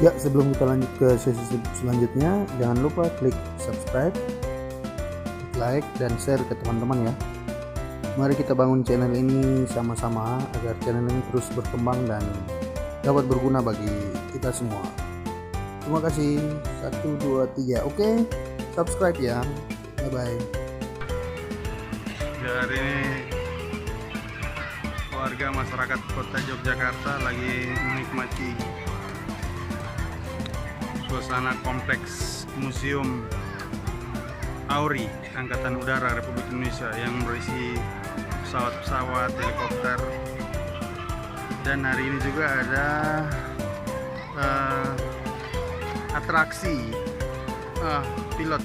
Ya, sebelum kita lanjut ke sesi selanjutnya, jangan lupa klik subscribe, like, dan share ke teman-teman ya. Mari kita bangun channel ini sama-sama agar channel ini terus berkembang dan dapat berguna bagi kita semua. Terima kasih. 1, 2, 3. Oke, subscribe ya. Bye-bye. Ya, hari ini warga masyarakat kota Yogyakarta lagi menikmati suasana kompleks Museum AURI Angkatan Udara Republik Indonesia yang berisi pesawat-pesawat, helikopter, dan hari ini juga ada atraksi pilot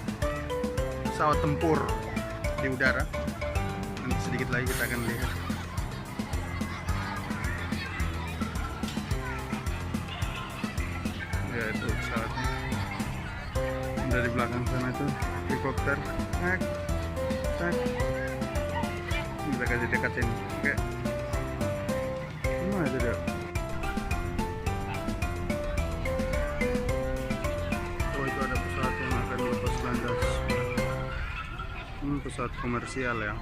pesawat tempur di udara. Nanti sedikit lagi kita akan lihat. Ya, itu pesawatnya. Dari belakang sana itu helikopter. Tak. Kita kasih dekatin. Oke. Mana itu dia? Oh, itu ada pesawat yang akan lepas landas. Pesawat komersial ya.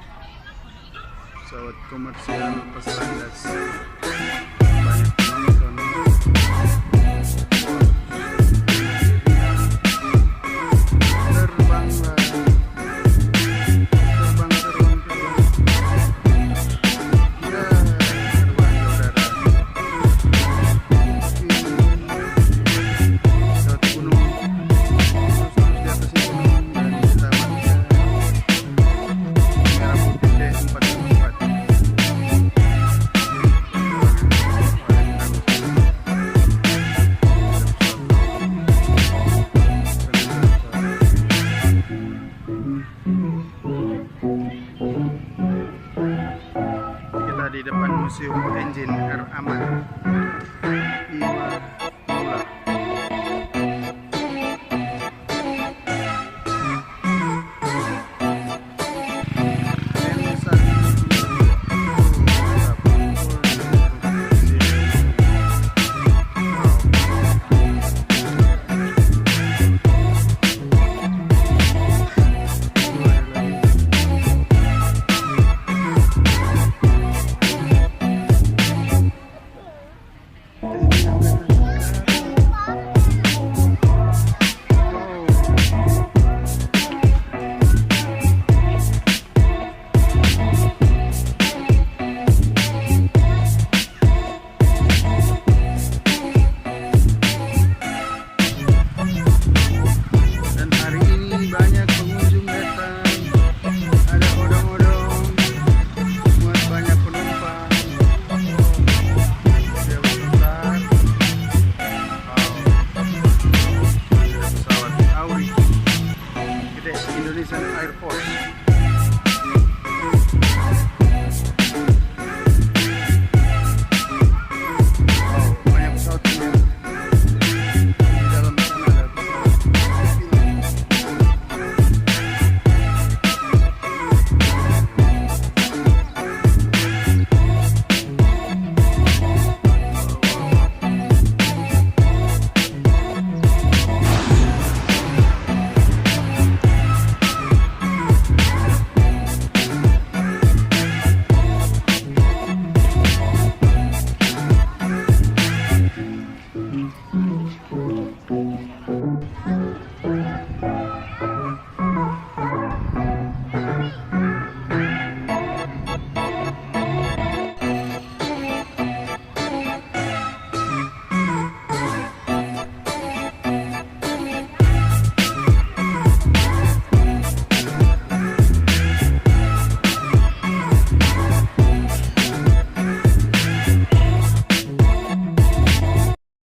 Pesawat komersial lepas landas. Banyak penonton. Di depan Museum Engine Air Aman.